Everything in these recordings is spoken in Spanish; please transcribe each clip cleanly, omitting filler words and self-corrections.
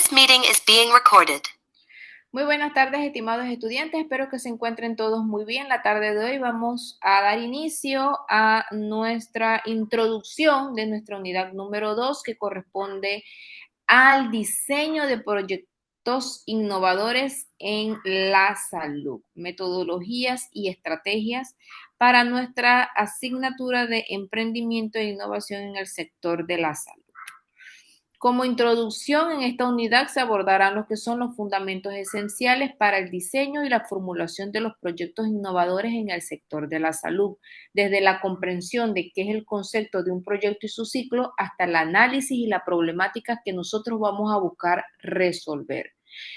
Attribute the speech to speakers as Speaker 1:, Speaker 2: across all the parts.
Speaker 1: This meeting is being recorded.
Speaker 2: Muy buenas tardes, estimados estudiantes. Espero que se encuentren todos muy bien. La tarde de hoy vamos a dar inicio a nuestra introducción de nuestra unidad número 2, que corresponde al diseño de proyectos innovadores en la salud, metodologías y estrategias para nuestra asignatura de emprendimiento e innovación en el sector de la salud. Como introducción, en esta unidad se abordarán lo que son los fundamentos esenciales para el diseño y la formulación de los proyectos innovadores en el sector de la salud, desde la comprensión de qué es el concepto de un proyecto y su ciclo hasta el análisis y la problemática que nosotros vamos a buscar resolver.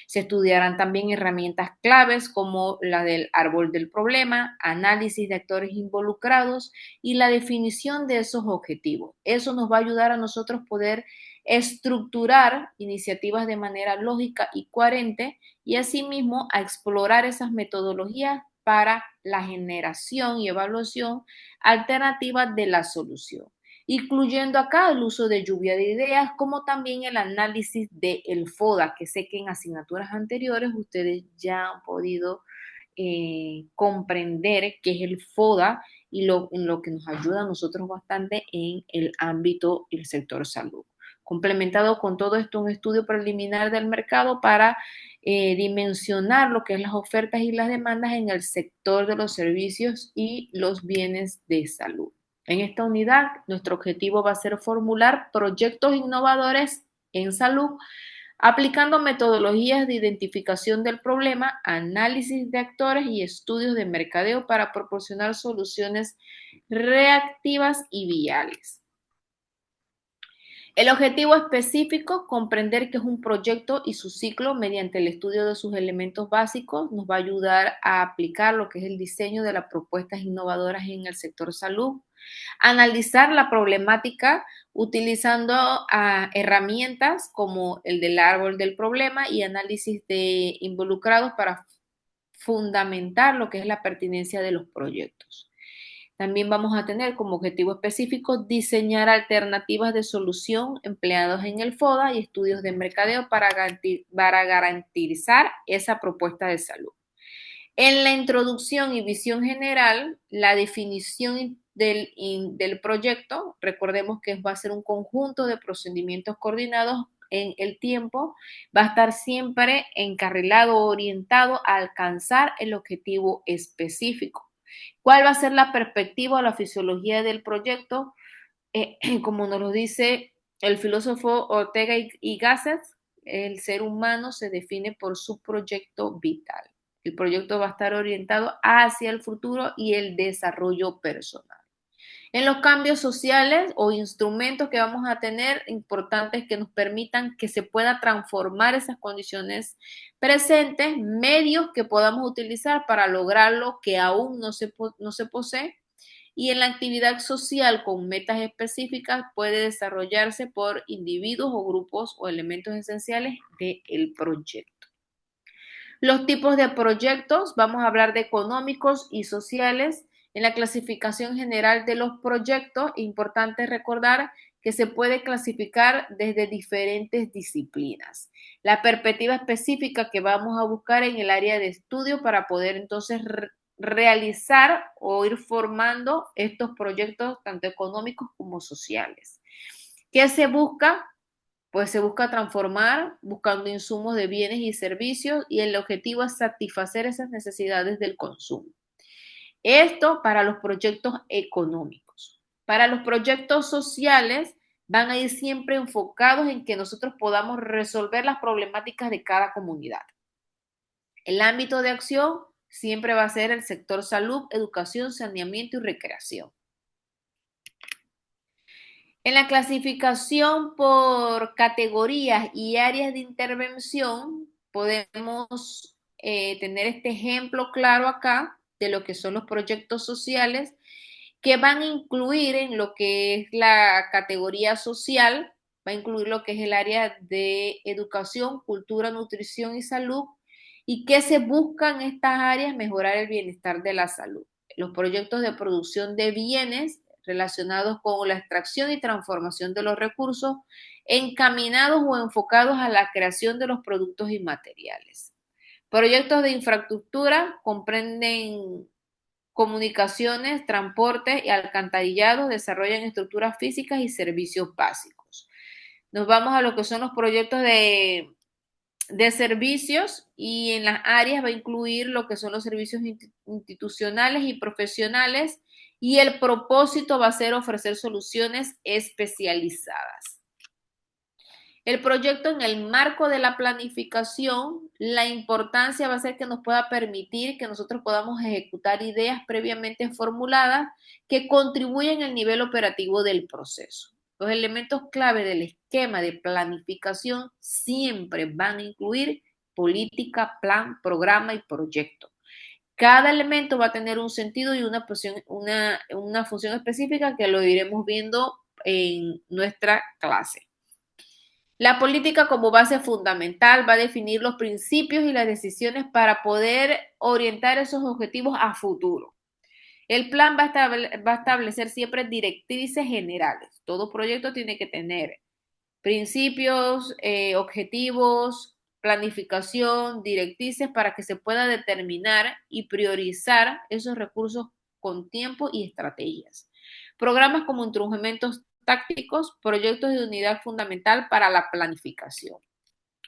Speaker 2: Se estudiarán también herramientas claves como la del árbol del problema, análisis de actores involucrados y la definición de esos objetivos. Eso nos va a ayudar a nosotros poder estructurar iniciativas de manera lógica y coherente y asimismo a explorar esas metodologías para la generación y evaluación alternativa de la solución, incluyendo acá el uso de lluvia de ideas, como también el análisis del FODA, que sé que en asignaturas anteriores ustedes ya han podido comprender qué es el FODA y en lo que nos ayuda a nosotros bastante en el ámbito del sector salud. Complementado con todo esto, un estudio preliminar del mercado para dimensionar lo que es las ofertas y las demandas en el sector de los servicios y los bienes de salud. En esta unidad, nuestro objetivo va a ser formular proyectos innovadores en salud, aplicando metodologías de identificación del problema, análisis de actores y estudios de mercadeo para proporcionar soluciones reactivas y viales. El objetivo específico, comprender qué es un proyecto y su ciclo mediante el estudio de sus elementos básicos, nos va a ayudar a aplicar lo que es el diseño de las propuestas innovadoras en el sector salud. Analizar la problemática utilizando herramientas como el del árbol del problema y análisis de involucrados para fundamentar lo que es la pertinencia de los proyectos. También vamos a tener como objetivo específico diseñar alternativas de solución empleados en el FODA y estudios de mercadeo para garantizar esa propuesta de salud. En la introducción y visión general, la definición del proyecto, recordemos que va a ser un conjunto de procedimientos coordinados en el tiempo, va a estar siempre encarrilado o orientado a alcanzar el objetivo específico. ¿Cuál va a ser la perspectiva o la fisiología del proyecto? Como nos lo dice el filósofo Ortega y Gasset, el ser humano se define por su proyecto vital. El proyecto va a estar orientado hacia el futuro y el desarrollo personal. En los cambios sociales o instrumentos que vamos a tener, importantes que nos permitan que se pueda transformar esas condiciones presentes, medios que podamos utilizar para lograr lo que aún no se posee. Y en la actividad social con metas específicas puede desarrollarse por individuos o grupos o elementos esenciales del proyecto. Los tipos de proyectos, vamos a hablar de económicos y sociales. En la clasificación general de los proyectos, importante recordar que se puede clasificar desde diferentes disciplinas. La perspectiva específica que vamos a buscar en el área de estudio para poder entonces realizar o ir formando estos proyectos tanto económicos como sociales. ¿Qué se busca? Pues se busca transformar buscando insumos de bienes y servicios y el objetivo es satisfacer esas necesidades del consumo. Esto para los proyectos económicos. Para los proyectos sociales van a ir siempre enfocados en que nosotros podamos resolver las problemáticas de cada comunidad. El ámbito de acción siempre va a ser el sector salud, educación, saneamiento y recreación. En la clasificación por categorías y áreas de intervención, podemos tener este ejemplo claro acá de lo que son los proyectos sociales que van a incluir en lo que es la categoría social, va a incluir lo que es el área de educación, cultura, nutrición y salud, y que se buscan en estas áreas mejorar el bienestar de la salud. Los proyectos de producción de bienes relacionados con la extracción y transformación de los recursos encaminados o enfocados a la creación de los productos y materiales. Proyectos de infraestructura comprenden comunicaciones, transporte y alcantarillado, desarrollan estructuras físicas y servicios básicos. Nos vamos a lo que son los proyectos de servicios, y en las áreas va a incluir lo que son los servicios institucionales y profesionales, y el propósito va a ser ofrecer soluciones especializadas. El proyecto en el marco de la planificación, la importancia va a ser que nos pueda permitir que nosotros podamos ejecutar ideas previamente formuladas que contribuyen al nivel operativo del proceso. Los elementos clave del esquema de planificación siempre van a incluir política, plan, programa y proyecto. Cada elemento va a tener un sentido y una función específica que lo iremos viendo en nuestra clase. La política como base fundamental va a definir los principios y las decisiones para poder orientar esos objetivos a futuro. El plan va a establecer siempre directrices generales. Todo proyecto tiene que tener principios, objetivos, planificación, directrices para que se pueda determinar y priorizar esos recursos con tiempo y estrategias. Programas como instrumentos tácticos, proyectos de unidad fundamental para la planificación.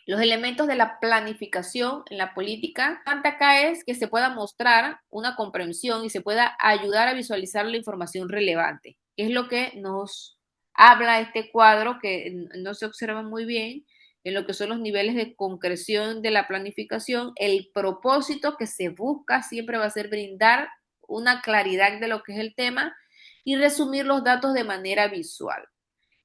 Speaker 2: Los elementos de la planificación en la política, acá es que se pueda mostrar una comprensión y se pueda ayudar a visualizar la información relevante, que es lo que nos habla este cuadro, que no se observa muy bien en lo que son los niveles de concreción de la planificación. El propósito que se busca siempre va a ser brindar una claridad de lo que es el tema y resumir los datos de manera visual.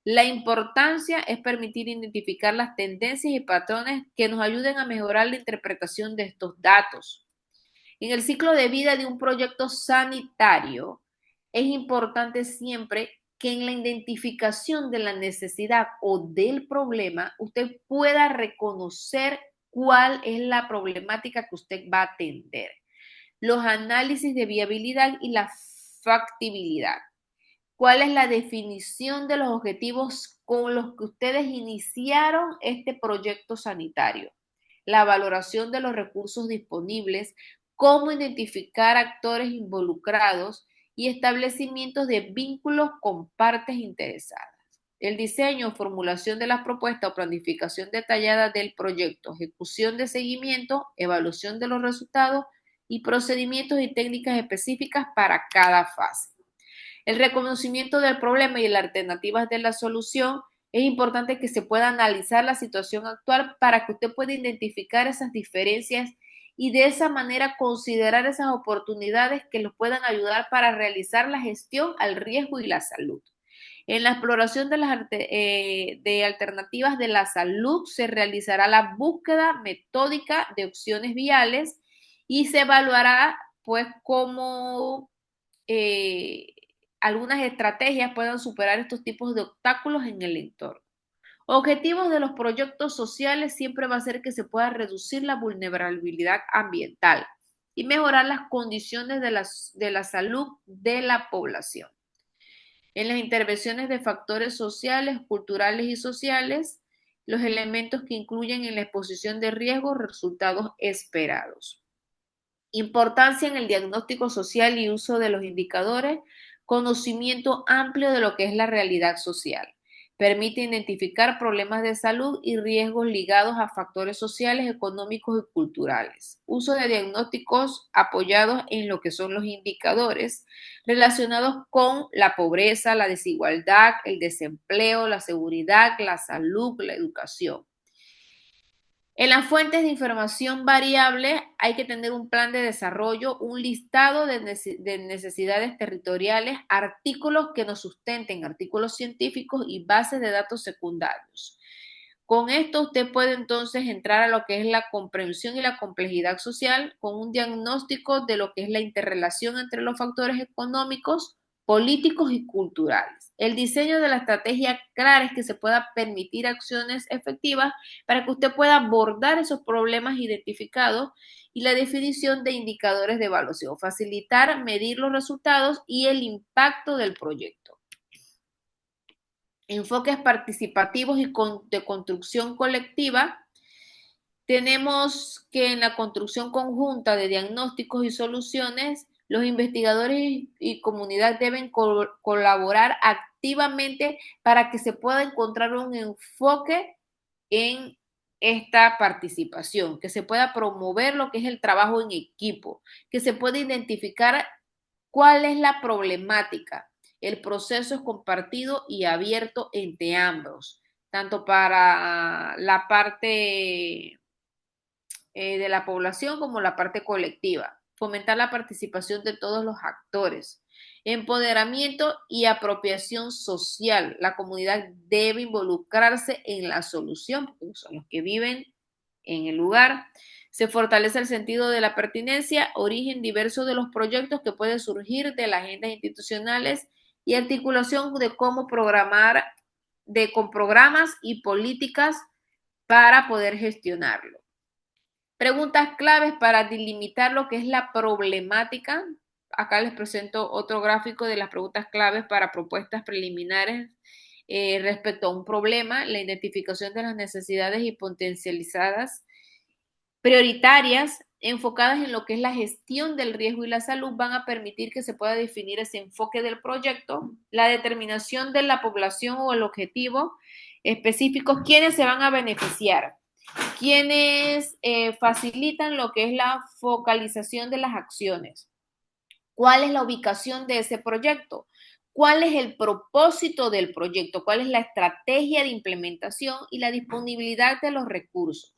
Speaker 2: La importancia es permitir identificar las tendencias y patrones que nos ayuden a mejorar la interpretación de estos datos. En el ciclo de vida de un proyecto sanitario, es importante siempre que en la identificación de la necesidad o del problema, usted pueda reconocer cuál es la problemática que usted va a atender. Los análisis de viabilidad y la factibilidad. ¿Cuál es la definición de los objetivos con los que ustedes iniciaron este proyecto sanitario? La valoración de los recursos disponibles, cómo identificar actores involucrados y establecimientos de vínculos con partes interesadas. El diseño o formulación de la propuesta o planificación detallada del proyecto, ejecución de seguimiento, evaluación de los resultados y procedimientos y técnicas específicas para cada fase. El reconocimiento del problema y las alternativas de la solución. Es importante que se pueda analizar la situación actual para que usted pueda identificar esas diferencias y de esa manera considerar esas oportunidades que los puedan ayudar para realizar la gestión al riesgo y la salud. En la exploración de alternativas de la salud se realizará la búsqueda metódica de opciones viales y se evaluará pues cómo algunas estrategias puedan superar estos tipos de obstáculos en el entorno. Objetivos de los proyectos sociales siempre va a ser que se pueda reducir la vulnerabilidad ambiental y mejorar las condiciones de la salud de la población. En las intervenciones de factores sociales, culturales y sociales, los elementos que incluyen en la exposición de riesgo, resultados esperados. Importancia en el diagnóstico social y uso de los indicadores, conocimiento amplio de lo que es la realidad social. Permite identificar problemas de salud y riesgos ligados a factores sociales, económicos y culturales. Uso de diagnósticos apoyados en lo que son los indicadores relacionados con la pobreza, la desigualdad, el desempleo, la seguridad, la salud, la educación. En las fuentes de información variable hay que tener un plan de desarrollo, un listado de necesidades territoriales, artículos que nos sustenten, artículos científicos y bases de datos secundarios. Con esto usted puede entonces entrar a lo que es la comprensión y la complejidad social con un diagnóstico de lo que es la interrelación entre los factores económicos, políticos y culturales. El diseño de la estrategia clara es que se pueda permitir acciones efectivas para que usted pueda abordar esos problemas identificados y la definición de indicadores de evaluación, facilitar, medir los resultados y el impacto del proyecto. enfoques participativos y de construcción colectiva. Tenemos que en la construcción conjunta de diagnósticos y soluciones, los investigadores y comunidad deben colaborar activamente para que se pueda encontrar un enfoque en esta participación, que se pueda promover lo que es el trabajo en equipo, que se pueda identificar cuál es la problemática. El proceso es compartido y abierto entre ambos, tanto para la parte de la población como la parte colectiva. Fomentar la participación de todos los actores. Empoderamiento y apropiación social. La comunidad debe involucrarse en la solución, porque son los que viven en el lugar. Se fortalece el sentido de la pertinencia, origen diverso de los proyectos que pueden surgir de las agendas institucionales y articulación de cómo programar, con programas y políticas para poder gestionarlo. Preguntas claves para delimitar lo que es la problemática. Acá les presento otro gráfico de las preguntas claves para propuestas preliminares respecto a un problema, la identificación de las necesidades y potencializadas prioritarias enfocadas en lo que es la gestión del riesgo y la salud van a permitir que se pueda definir ese enfoque del proyecto, la determinación de la población o el objetivo específico, quiénes se van a beneficiar, quienes facilitan lo que es la focalización de las acciones, cuál es la ubicación de ese proyecto, cuál es el propósito del proyecto, cuál es la estrategia de implementación y la disponibilidad de los recursos.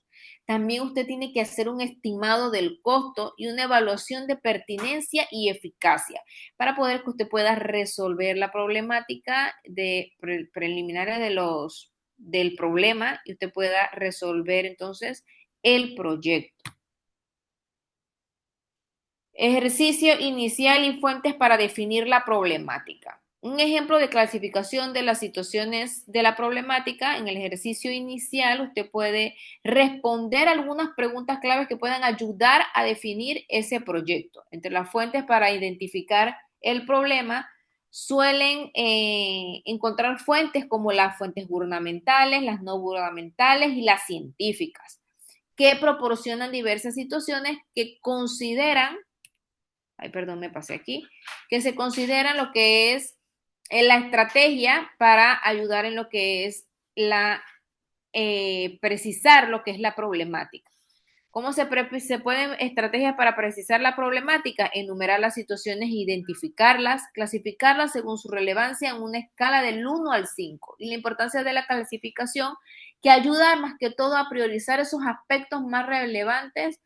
Speaker 2: También usted tiene que hacer un estimado del costo y una evaluación de pertinencia y eficacia para poder que usted pueda resolver la problemática preliminar del problema y usted pueda resolver entonces el proyecto. Ejercicio inicial y fuentes para definir la problemática. Un ejemplo de clasificación de las situaciones de la problemática, en el ejercicio inicial usted puede responder algunas preguntas claves que puedan ayudar a definir ese proyecto. Entre las fuentes para identificar el problema suelen encontrar fuentes como las fuentes gubernamentales, las no gubernamentales y las científicas, que proporcionan diversas situaciones que consideran, ay, perdón, me pasé aquí, que se consideran lo que es la estrategia para ayudar en lo que es precisar lo que es la problemática. ¿Cómo se pueden estrategias para precisar la problemática? Enumerar las situaciones, identificarlas, clasificarlas según su relevancia en una escala del 1 al 5. Y la importancia de la clasificación, que ayuda más que todo a priorizar esos aspectos más relevantes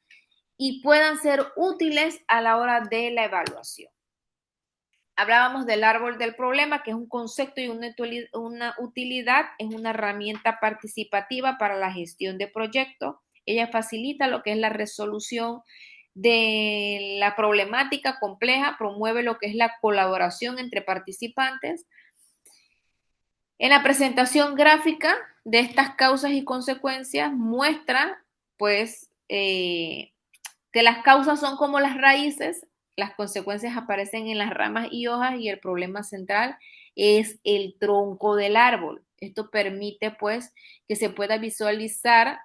Speaker 2: y puedan ser útiles a la hora de la evaluación. Hablábamos del árbol del problema, que es un concepto y una utilidad, es una herramienta participativa para la gestión de proyectos. Ella facilita lo que es la resolución de la problemática compleja, promueve lo que es la colaboración entre participantes. En la presentación gráfica de estas causas y consecuencias muestra, pues, que las causas son como las raíces, las consecuencias aparecen en las ramas y hojas y el problema central es el tronco del árbol. Esto permite pues que se pueda visualizar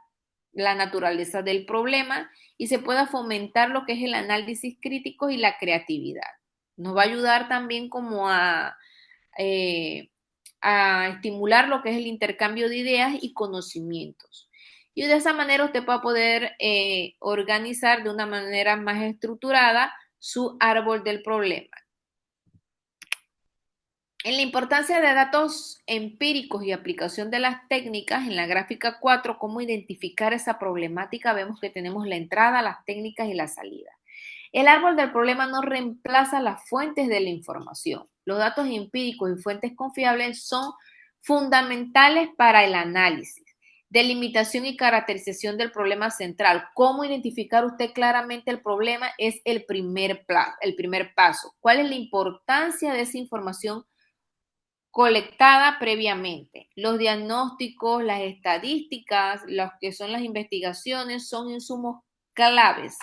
Speaker 2: la naturaleza del problema y se pueda fomentar lo que es el análisis crítico y la creatividad. Nos va a ayudar también como a estimular lo que es el intercambio de ideas y conocimientos. Y de esa manera usted va a poder organizar de una manera más estructurada su árbol del problema. En la importancia de datos empíricos y aplicación de las técnicas, en la gráfica 4, cómo identificar esa problemática, vemos que tenemos la entrada, las técnicas y la salida. El árbol del problema no reemplaza las fuentes de la información. Los datos empíricos y fuentes confiables son fundamentales para el análisis. Delimitación y caracterización del problema central. ¿Cómo identificar usted claramente el problema? Es el primer paso. ¿Cuál es la importancia de esa información colectada previamente? Los diagnósticos, las estadísticas, lo que son las investigaciones son insumos claves.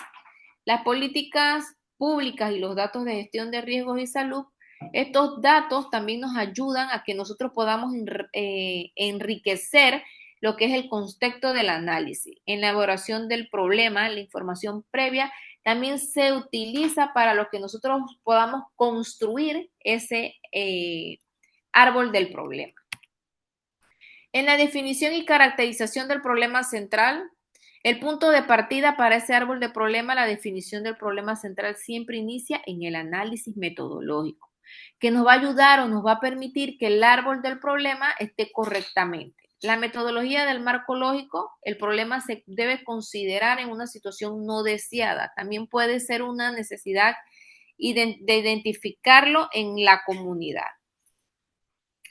Speaker 2: Las políticas públicas y los datos de gestión de riesgos y salud Estos datos también nos ayudan a que nosotros podamos enriquecer lo que es el contexto del análisis. En la elaboración del problema, la información previa también se utiliza para lo que nosotros podamos construir ese árbol del problema. En la definición y caracterización del problema central, el punto de partida para ese árbol de problema, la definición del problema central siempre inicia en el análisis metodológico, que nos va a ayudar o nos va a permitir que el árbol del problema esté correctamente. La metodología del marco lógico, el problema se debe considerar en una situación no deseada. También puede ser una necesidad de identificarlo en la comunidad.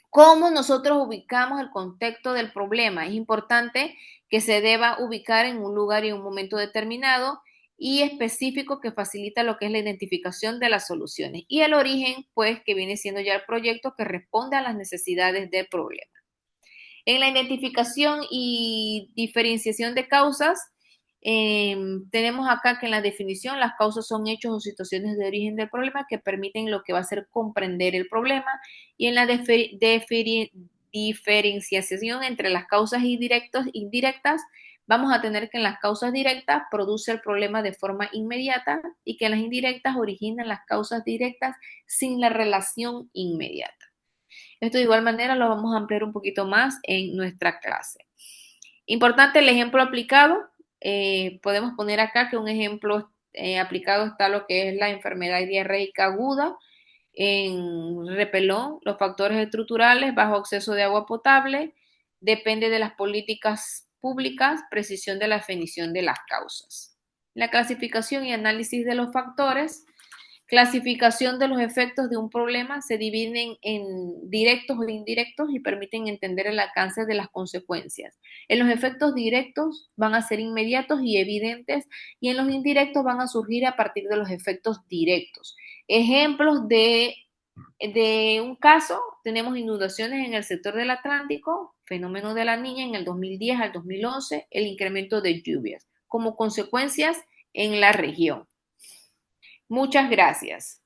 Speaker 2: ¿Cómo nosotros ubicamos el contexto del problema? Es importante que se deba ubicar en un lugar y en un momento determinado y específico que facilita lo que es la identificación de las soluciones. Y el origen, pues, que viene siendo ya el proyecto que responde a las necesidades del problema. En la identificación y diferenciación de causas, tenemos acá que en la definición las causas son hechos o situaciones de origen del problema que permiten lo que va a ser comprender el problema, y en la diferenciación entre las causas indirectas, vamos a tener que en las causas directas produce el problema de forma inmediata y que en las indirectas originan las causas directas sin la relación inmediata. Esto de igual manera lo vamos a ampliar un poquito más en nuestra clase. Importante el ejemplo aplicado. Podemos poner acá que un ejemplo aplicado está lo que es la enfermedad diarreica aguda en repelón, los factores estructurales, bajo acceso de agua potable, depende de las políticas públicas, precisión de la definición de las causas. La clasificación y análisis de los factores. Clasificación de los efectos de un problema se dividen en directos o indirectos y permiten entender el alcance de las consecuencias. En los efectos directos van a ser inmediatos y evidentes, y en los indirectos van a surgir a partir de los efectos directos. Ejemplos de un caso, tenemos inundaciones en el sector del Atlántico, fenómeno de la Niña en el 2010 al 2011, el incremento de lluvias como consecuencias en la región. Muchas gracias.